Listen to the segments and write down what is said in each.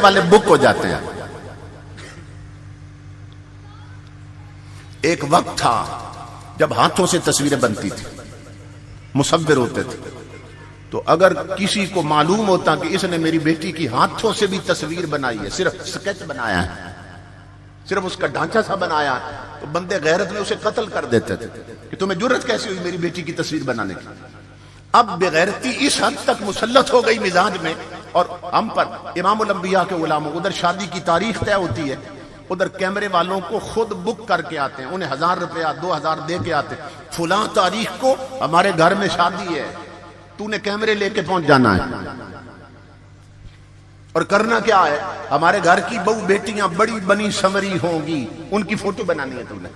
वाले बुक हो जाते हैं। एक वक्त था जब हाथों से तस्वीरें बनती थी, मुसव्विर होते थे, तो अगर किसी को मालूम होता कि इसने मेरी बेटी की हाथों से भी तस्वीर बनाई है, सिर्फ स्केच बनाया है, सिर्फ उसका ढांचा सा बनाया, तो बंदे गैरत में उसे कत्ल कर देते थे कि तुम्हें जुर्रत कैसी हुई मेरी बेटी की तस्वीर बनाने की। अब बेगैरती इस हद तक मुसल्लत हो गई मिजाज में, और हम पर इमामुल अंबिया के गुलामों, उधर शादी की तारीख तय होती है, उधर कैमरे वालों को खुद बुक करके आते हैं, उन्हें 1000 रुपया 2000 दे के आते, फुला तारीख को हमारे घर में शादी है, तूने कैमरे लेके पहुंच जाना है। और करना क्या है, हमारे घर की बहू बेटियां बड़ी बनी संवरी होंगी, उनकी फोटो बनानी है तुमने,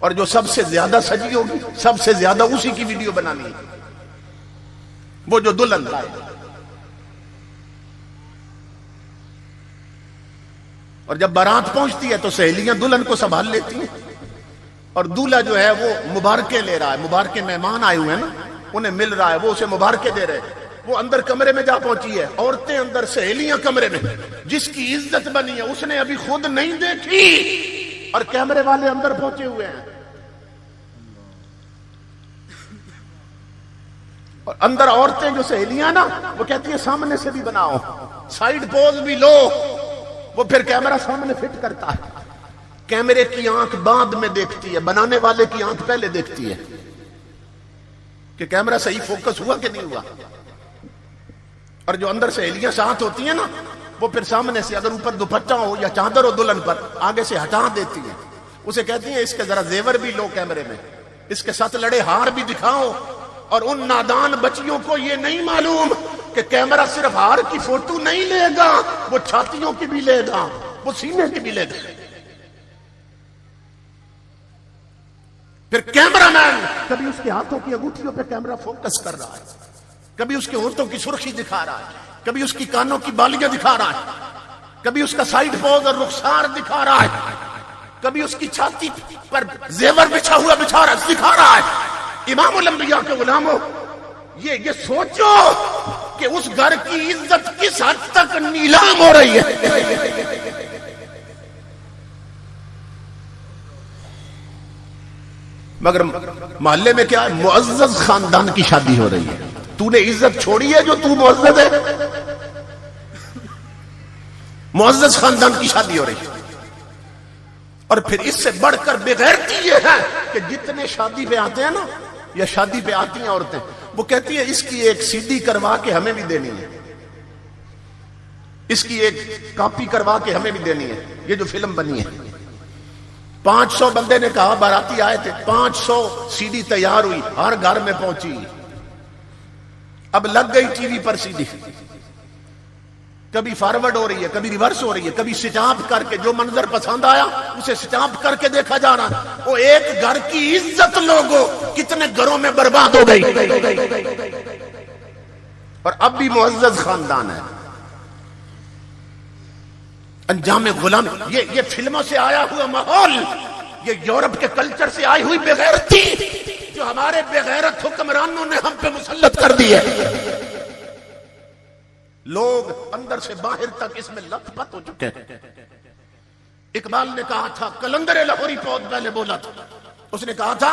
और जो सबसे ज्यादा सजी होगी सबसे ज्यादा उसी की वीडियो बनानी है, वो जो दुल्हन लाए। और जब बारात पहुंचती है तो सहेलियां दुल्हन को संभाल लेती हैं, और दूल्हा जो है वो मुबारकें ले रहा है, मुबारकें मेहमान आए हुए हैं ना, उन्हें मिल रहा है, वो उसे मुबारकें दे रहे हैं। वो अंदर कमरे में जा पहुंची है, औरतें अंदर, सहेलियां कमरे में, जिसकी इज्जत बनी है उसने अभी खुद नहीं देखी, और कैमरे वाले अंदर पहुंचे हुए हैं, और अंदर औरतें जो सहेलियां ना, वो कहती है सामने से भी बनाओ, साइड पोज भी लो, वो फिर कैमरा सामने फिट करता है। कैमरे की आंख बाद में देखती है, बनाने वाले की आंख पहले देखती है कि कैमरा सही फोकस हुआ कि नहीं हुआ। और जो अंदर सहेलियां साथ होती हैं ना, वो फिर सामने से अगर ऊपर दुपट्टा हो या चादर हो दुल्हन पर, आगे से हटा देती है, उसे कहती है इसके जरा जेवर भी लो कैमरे में, इसके साथ लड़े हार भी दिखाओ। और उन नादान बच्चियों को ये नहीं मालूम कि कैमरा सिर्फ हार की फोटो नहीं लेगा, वो छातियों की भी लेगा, वो सीने की भी लेगा। फिर कैमरामैन कभी उसके हाथों की अंगूठियों पे कैमरा फोकस कर रहा है, कभी उसके होठों की सुर्खी दिखा रहा है, कभी उसकी कानों की बालियां दिखा रहा है, कभी उसका साइड पोज और रुखसार दिखा रहा है, कभी उसकी छाती पर जेवर दिखा रहा है। इमामुल अंबिया के गुलामों, ये सोचो कि उस घर की इज्जत किस हद तक नीलाम हो रही है। मगर मोहल्ले में क्या है, मुअज्जज खानदान की शादी हो रही है, तूने इज्जत छोड़ी है जो तू मुअज्जज है, मुअज्जज खानदान की शादी हो रही है। और फिर इससे बढ़कर बेगैरती ये है कि जितने शादी पे आते हैं ना, या शादी पे आती हैं औरतें, वो कहती है इसकी एक सीडी करवा के हमें भी देनी है, इसकी एक कॉपी करवा के हमें भी देनी है, ये जो फिल्म बनी है। 500 बंदे ने कहा, बाराती आए थे, 500 सीडी तैयार हुई, हर घर में पहुंची, अब लग गई टीवी पर सीडी, कभी फॉरवर्ड हो रही है, कभी रिवर्स हो रही है, कभी स्विच ऑफ करके जो मंजर पसंद आया उसे स्विच ऑफ करके देखा जा रहा है। वो एक घर की इज्जत लोगों कितने घरों में बर्बाद हो गई। और अब भी मुअज्जज खानदान है, अंजाम गुलाम, ये फिल्मों से आया हुआ माहौल, ये यूरोप के कल्चर से आई हुई बेगैरती जो हमारे बेगैरत हुक्मरानों ने हम पे मुसल्लत कर दी है। लोग अंदर से बाहर तक इसमें लथपथ हो चुके हैं। इकबाल ने कहा था, कलंदर लाहौरी बहुत पहले बोला था, उसने कहा था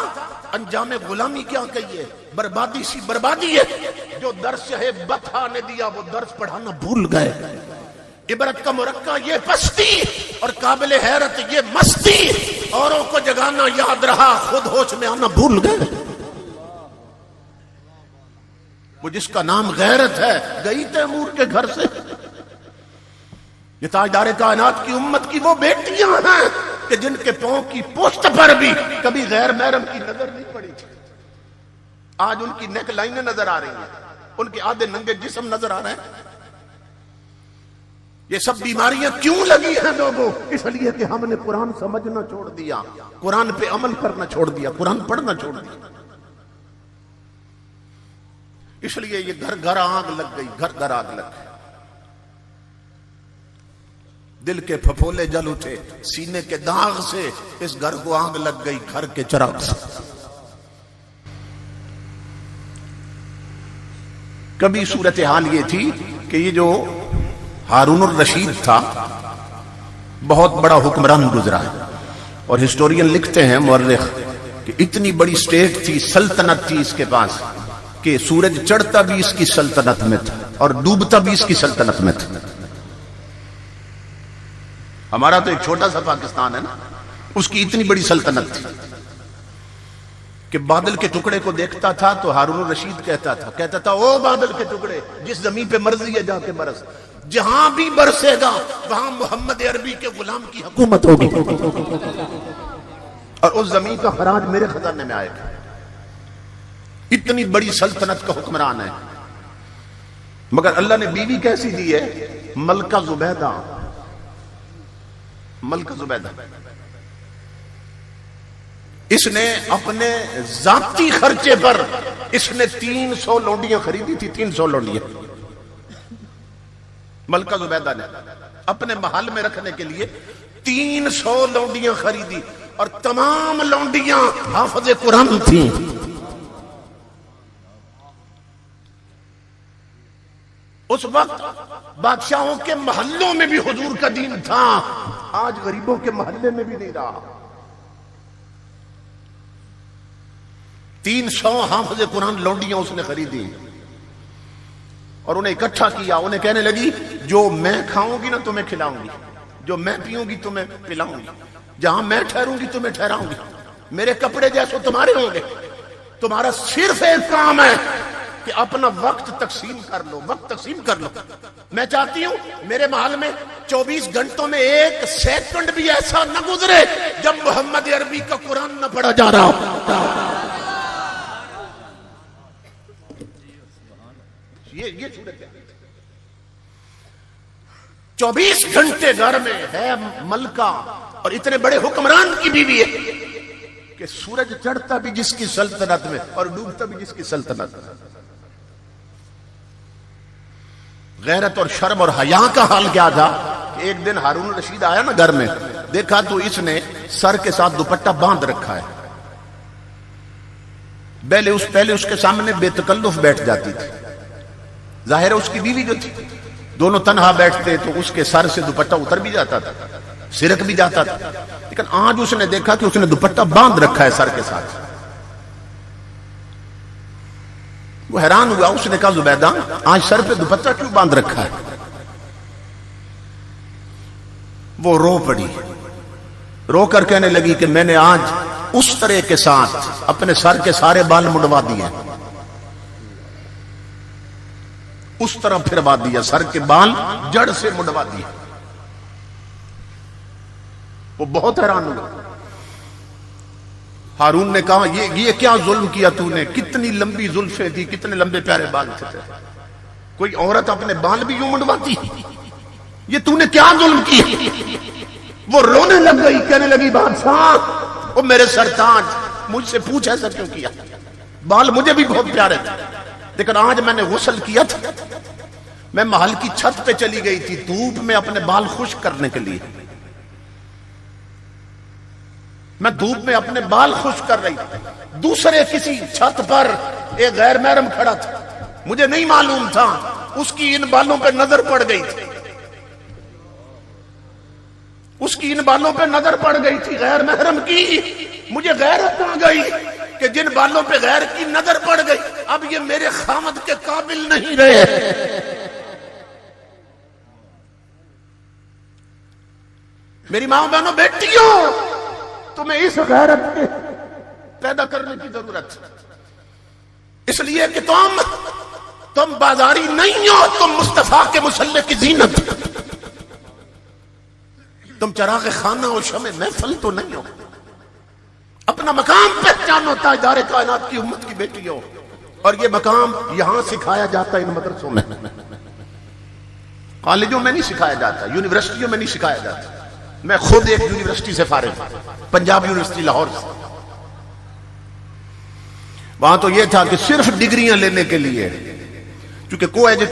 अंजाम गुलामी क्या कहिए, बर्बादी सी बर्बादी है, जो दर्स है बता ने दिया वो दर्स पढ़ाना भूल गए। इबरत का मुरक्का ये पस्ती और काबिल हैरत ये मस्ती, औरों को जगाना याद रहा, खुद होश में आना भूल गए। वो जिसका नाम गैरत है गई तैमूर के घर से। ये ताजदार कायनात की उम्मत की वो बेटियां हैं कि जिनके पांव की पोस्ट पर भी कभी गैर महरम की नजर नहीं पड़ी थी, आज उनकी नेक लाइनें नजर आ रही हैं, उनके आधे नंगे जिस्म नजर आ रहे हैं। ये सब बीमारियां क्यों लगी हैं लोगों? इसलिए कि हमने कुरान समझना छोड़ दिया, कुरान पे अमल करना छोड़ दिया, कुरान पढ़ना छोड़ दिया। इसलिए ये घर घर आग लग गई, घर घर आग लग गई। दिल के फफोले जल उठे, सीने के दाग से इस घर को आग लग गई, घर के चिराग से। कभी सूरत हाल ये थी कि ये जो हारून रशीद था, बहुत बड़ा हुक्मरान गुजरा है। और हिस्टोरियन लिखते हैं, मुअर्रिख, कि इतनी बड़ी स्टेट थी, सल्तनत थी इसके पास, कि सूरज चढ़ता भी इसकी सल्तनत में था और डूबता भी इसकी सल्तनत में था। हमारा तो एक छोटा सा पाकिस्तान है ना, उसकी इतनी बड़ी सल्तनत थी कि बादल के टुकड़े को देखता था तो हारून रशीद कहता था ओ बादल के टुकड़े, जिस जमीन पे मर्जी है जाके बरस, जहां भी बरसेगा वहां मोहम्मद अरबी के गुलाम की हुकूमत होगी और उस जमीन का खराज मेरे खजाने में आएगा। इतनी बड़ी सल्तनत का हुक्मरान है, मगर अल्लाह ने बीवी कैसी दी है? मलका जुबैदा। मलका जुबैदा इसने अपने जाती खर्चे पर इसने 300 लौंडियां खरीदी थी। 300 लौंडियां मलका जुबैदा ने अपने महल में रखने के लिए 300 लौंडियां खरीदी और तमाम लौंडियां हाफिज़े कुरान थी। उस वक्त बादशाहों के महल्लों में भी हुजूर का दीन था, आज गरीबों के महल्ले में भी नहीं रहा। 300 हाफिज़े कुरान लौंडियां उसने खरीदी और उन्हें इकट्ठा किया। उन्हें कहने लगी, जो मैं खाऊंगी ना तुम्हें खिलाऊंगी, जो मैं पीऊंगी तुम्हें पिलाऊंगी, जहां मैं ठहरूंगी तुम्हें ठहराऊंगी, मेरे कपड़े जैसे तुम्हारे होंगे। तुम्हारा सिर्फ एक काम है कि अपना वक्त तकसीम कर लो, वक्त तकसीम कर लो। मैं चाहती हूं मेरे महल में 24 घंटों में 1 सेकंड भी ऐसा न गुजरे जब मोहम्मद अरबी का कुरान न पढ़ा जा रहा हो। ये 24 घंटे घर में है मलका और इतने बड़े हुक्मरान की बीवी है कि सूरज चढ़ता भी जिसकी सल्तनत में और डूबता भी जिसकी सल्तनत में। गैरत और शर्म और हया का हाल क्या था? एक दिन हारून रशीद आया ना घर में, देखा तो इसने सर के साथ दुपट्टा बांध रखा है। पहले उसके सामने बेतकल्लुफ बैठ जाती थी, जाहिर है उसकी बीवी जो थी, दोनों तन्हा बैठते तो उसके सर से दुपट्टा उतर भी जाता था, सिरक भी जाता था। लेकिन आज उसने देखा कि उसने दुपट्टा बांध रखा है सर के साथ। वो हैरान हुआ, उसने कहा, जुबैदा आज सर पे दुपट्टा क्यों बांध रखा है? वो रो पड़ी, रो कर कहने लगी कि मैंने आज उस तरह के साथ अपने सर के सारे बाल मुंडवा दिए, उस तरह फिरवा दिया, सर के बाल जड़ से मुंडवा दिए। वो बहुत हैरान हुआ। हारून ने कहा, ये क्या जुल्म किया तूने? कितनी लंबी जुल्फें थी, कितने लंबे प्यारे बाल थे। कोई औरत अपने बाल भी यूं मुंडवाती? ये तूने क्या जुल्म किया? वो रोने लग गई, कहने लगी, बादशाह, वो मेरे सरताज, मुझसे पूछ ऐसा क्यों किया? बाल मुझे भी बहुत प्यारे थे, लेकिन आज मैंने गुस्ल किया था, मैं महल की छत पे चली गई थी धूप में अपने बाल खुश्क करने के लिए। मैं धूप में अपने बाल खुश्क कर रही थी, दूसरे किसी छत पर एक गैर महरम खड़ा था, मुझे नहीं मालूम था, उसकी इन बालों पे नजर पड़ गई थी, उसकी इन बालों पे नजर पड़ गई थी गैर महरम की। मुझे गैरत आ गई कि जिन बालों पे गैर की नजर पड़ गई, अब ये मेरे खामद के काबिल नहीं रहे। मेरी मां बहनों, बेटियों, तुम्हें इस गैरत के पैदा करने की जरूरत है, इसलिए कि तुम बाजारी नहीं हो, तुम मुस्तफा के मुसल्ले की जीनत, तुम चराग खाना और शमे महफल तो नहीं हो। अपना मकाम पहचानो, ताजदार कायनात की उम्मत की बेटी हो। और ये मकाम यहां सिखाया जाता है, इन मदरसों में, कॉलेजों में नहीं सिखाया जाता, यूनिवर्सिटियों में नहीं सिखाया जाता। मैं खुद एक यूनिवर्सिटी से फारिग हूं, पंजाब यूनिवर्सिटी लाहौर से। वहां तो यह था कि सिर्फ डिग्रियां लेने के लिए, क्योंकि को